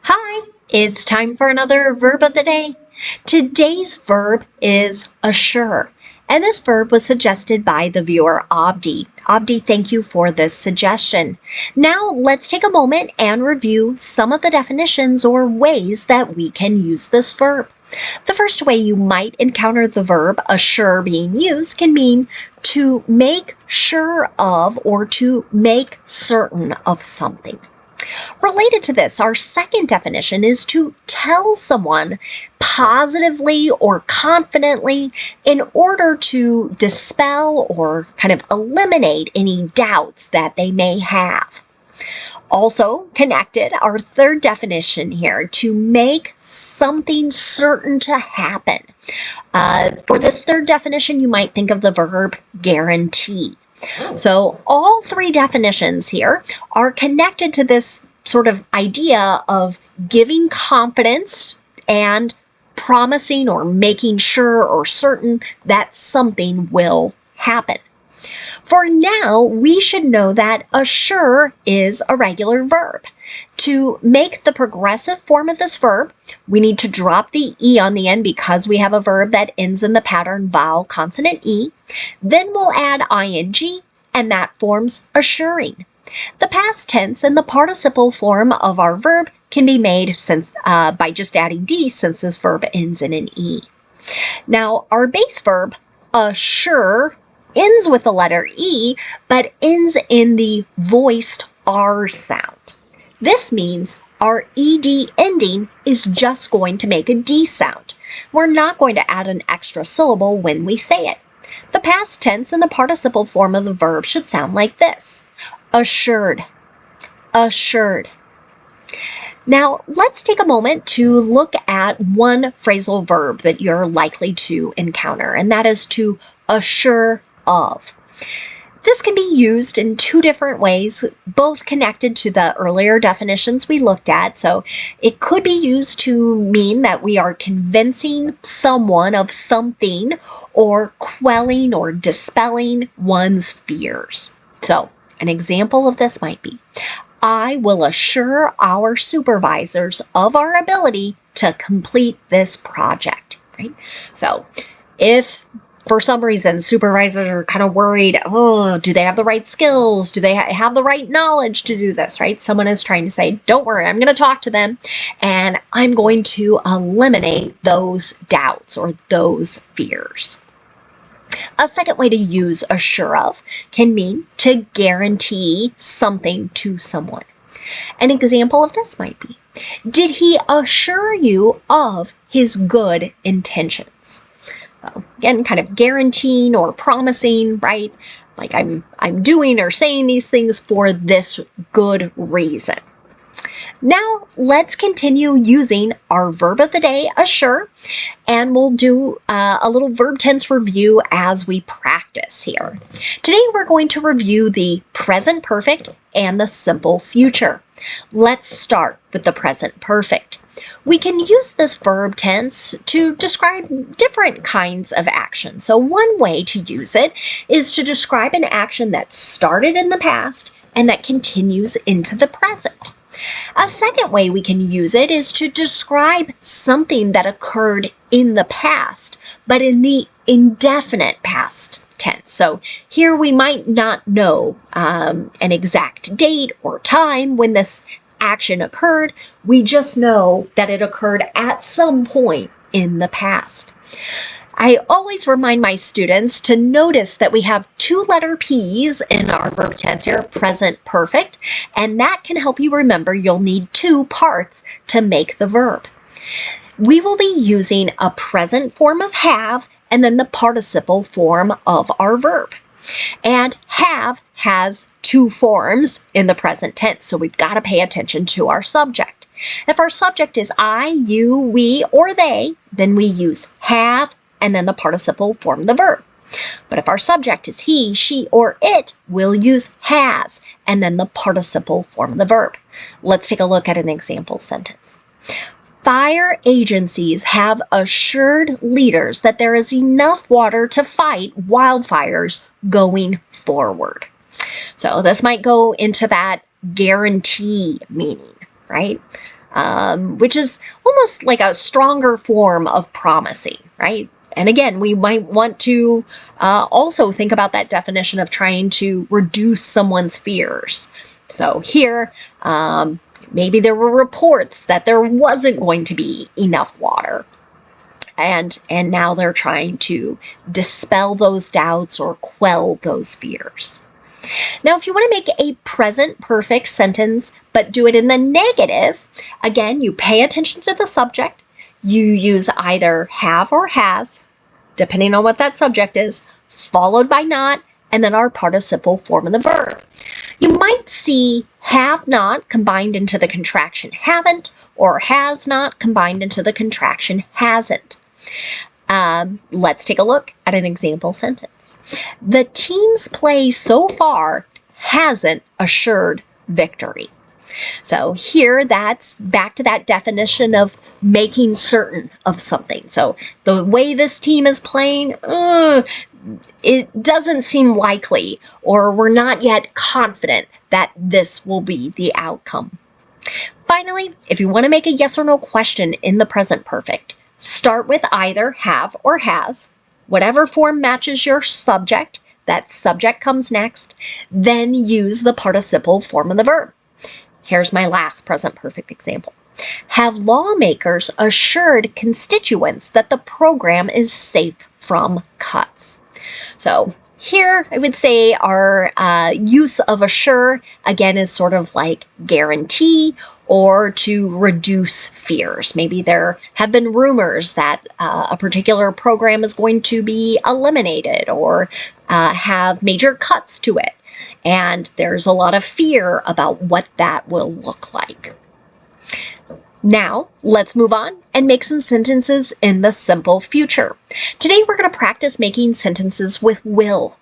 Hi, it's time for another verb of the day. Today's verb is assure, and this verb was suggested by the viewer Abdi. Abdi, thank you for this suggestion. Now let's take a moment and review some of the definitions or ways that we can use this verb. The first way you might encounter the verb assure being used can mean to make sure of or to make certain of something. Related to this, our second definition is to tell someone positively or confidently in order to dispel or kind of eliminate any doubts that they may have. Also connected, our third definition here, to make something certain to happen. For this third definition, you might think of the verb guarantee. So all three definitions here are connected to this sort of idea of giving confidence and promising or making sure or certain that something will happen. For now, we should know that assure is a regular verb. To make the progressive form of this verb, we need to drop the E on the end because we have a verb that ends in the pattern vowel consonant E. Then we'll add ing, and that forms assuring. The past tense and the participle form of our verb can be made by just adding D since this verb ends in an E. Now, our base verb, assure, ends with the letter E, but ends in the voiced R sound. This means our ED ending is just going to make a D sound. We're not going to add an extra syllable when we say it. The past tense and the participle form of the verb should sound like this: assured, assured. Now, let's take a moment to look at one phrasal verb that you're likely to encounter, and that is to assure of. This can be used in two different ways, both connected to the earlier definitions we looked at. So it could be used to mean that we are convincing someone of something or quelling or dispelling one's fears. So an example of this might be, I will assure our supervisors of our ability to complete this project, right? So if for some reason supervisors are kind of worried, oh, do they have the right skills? Do they have the right knowledge to do this, right? Someone is trying to say, don't worry, I'm going to talk to them and I'm going to eliminate those doubts or those fears. A second way to use assure of can mean to guarantee something to someone. An example of this might be, did he assure you of his good intentions? Again, kind of guaranteeing or promising, right? Like I'm doing or saying these things for this good reason. Now, let's continue using our verb of the day, assure, and we'll do a little verb tense review as we practice here. Today, we're going to review the present perfect and the simple future. Let's start with the present perfect. We can use this verb tense to describe different kinds of action. So one way to use it is to describe an action that started in the past and that continues into the present. A second way we can use it is to describe something that occurred in the past, but in the indefinite past tense. So here we might not know an exact date or time when this action occurred. We just know that it occurred at some point in the past. I always remind my students to notice that we have two letter P's in our verb tense here, present perfect, and that can help you remember you'll need two parts to make the verb. We will be using a present form of have and then the participle form of our verb. And have has two forms in the present tense, so we've got to pay attention to our subject. If our subject is I, you, we, or they, then we use have and then the participle form of the verb. But if our subject is he, she, or it, we'll use has and then the participle form of the verb. Let's take a look at an example sentence. Fire agencies have assured leaders that there is enough water to fight wildfires going forward. So this might go into that guarantee meaning, right? which is almost like a stronger form of promising, right? And again, we might want to also think about that definition of trying to reduce someone's fears. So here, maybe there were reports that there wasn't going to be enough water. And now they're trying to dispel those doubts or quell those fears. Now, if you want to make a present perfect sentence, but do it in the negative, again, you pay attention to the subject. You use either have or has, depending on what that subject is, followed by not, and then our participle form of the verb. You might see have not combined into the contraction haven't, or has not combined into the contraction hasn't. Let's take a look at an example sentence. The team's play so far hasn't assured victory. So here, that's back to that definition of making certain of something. So the way this team is playing, it doesn't seem likely, or we're not yet confident that this will be the outcome. Finally, if you want to make a yes or no question in the present perfect, start with either have or has, whatever form matches your subject, that subject comes next, then use the participle form of the verb. Here's my last present perfect example. Have lawmakers assured constituents that the program is safe from cuts? So here, I would say our use of assure, again, is sort of like guarantee or to reduce fears. Maybe there have been rumors that a particular program is going to be eliminated or have major cuts to it. And there's a lot of fear about what that will look like. Now, let's move on and make some sentences in the simple future. Today, we're going to practice making sentences with will.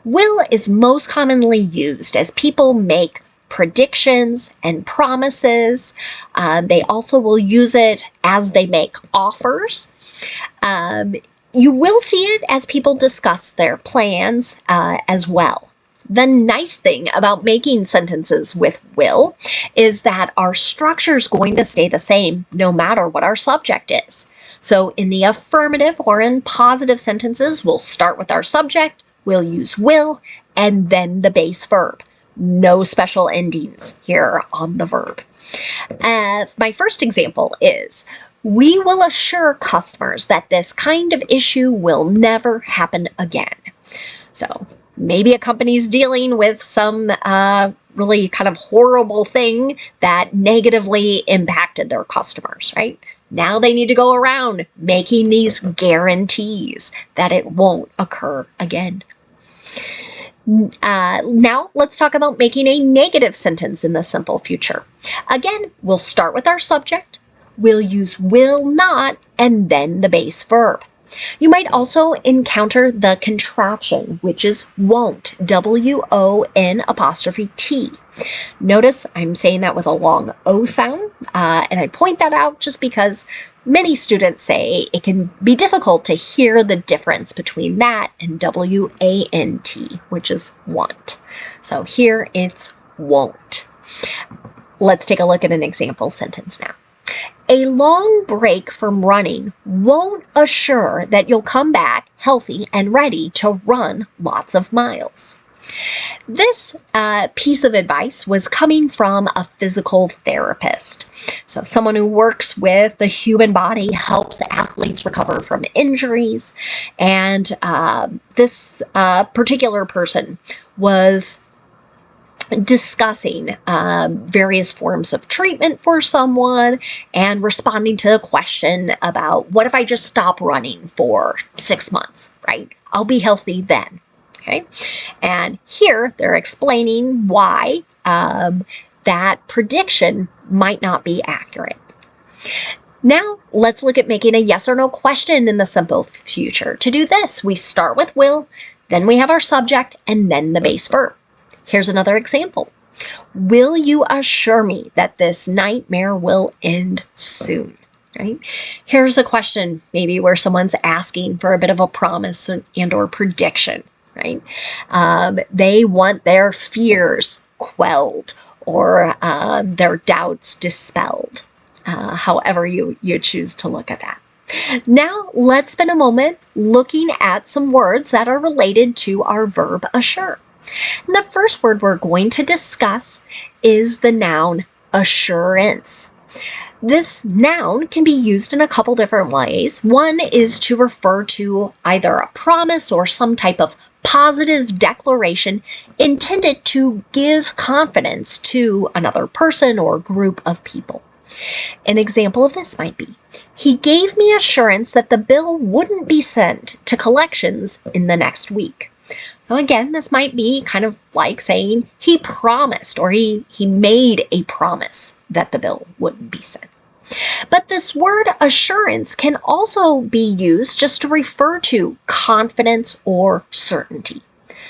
Will is most commonly used as people make predictions and promises. They also will use it as they make offers. You will see it as people discuss their plans as well. The nice thing about making sentences with will is that our structure is going to stay the same no matter what our subject is. So in the affirmative or in positive sentences, we'll start with our subject, we'll use will, and then the base verb. No special endings here on the verb. My first example is, we will assure customers that this kind of issue will never happen again. So maybe a company's dealing with some really kind of horrible thing that negatively impacted their customers, right? Now they need to go around making these guarantees that it won't occur again. Now let's talk about making a negative sentence in the simple future. Again, we'll start with our subject, we'll use will not, and then the base verb. You might also encounter the contraction, which is won't, W-O-N''T. Notice I'm saying that with a long O sound, and I point that out just because many students say it can be difficult to hear the difference between that and W-A-N-T, which is want. So here it's won't. Let's take a look at an example sentence now. A long break from running won't assure that you'll come back healthy and ready to run lots of miles. This piece of advice was coming from a physical therapist. So someone who works with the human body, helps athletes recover from injuries. And this particular person was discussing various forms of treatment for someone and responding to a question about, what if I just stop running for 6 months, right? I'll be healthy then. Okay. And here they're explaining why that prediction might not be accurate. Now let's look at making a yes or no question in the simple future. To do this, we start with will, then we have our subject, and then the base verb. Here's another example. Will you assure me that this nightmare will end soon? Right? Here's a question maybe where someone's asking for a bit of a promise and or prediction, right? They want their fears quelled or their doubts dispelled. however you choose to look at that. Now, let's spend a moment looking at some words that are related to our verb assure. And the first word we're going to discuss is the noun assurance. This noun can be used in a couple different ways. One is to refer to either a promise or some type of positive declaration intended to give confidence to another person or group of people. An example of this might be, he gave me assurance that the bill wouldn't be sent to collections in the next week. So again, this might be kind of like saying he promised or he made a promise that the bill wouldn't be sent. But this word assurance can also be used just to refer to confidence or certainty.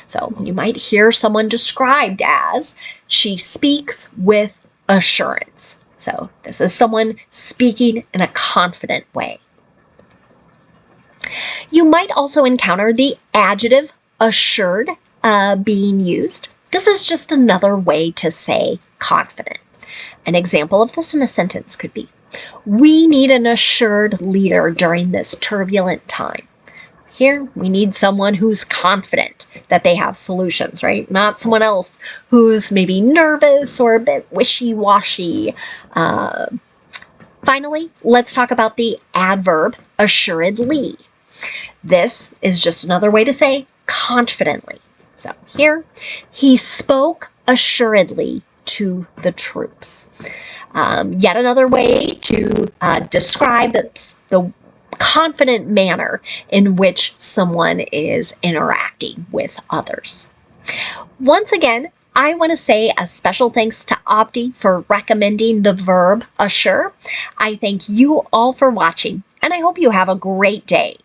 So you might hear someone described as, she speaks with assurance. So this is someone speaking in a confident way. You might also encounter the adjective assured being used. This is just another way to say confident. An example of this in a sentence could be, we need an assured leader during this turbulent time. Here, we need someone who's confident that they have solutions, right? Not someone else who's maybe nervous or a bit wishy-washy. Finally, let's talk about the adverb assuredly. This is just another way to say confidently. So here, he spoke assuredly to the troops. Yet another way to describe the confident manner in which someone is interacting with others. Once again, I want to say a special thanks to Opti for recommending the verb assure. I thank you all for watching, and I hope you have a great day.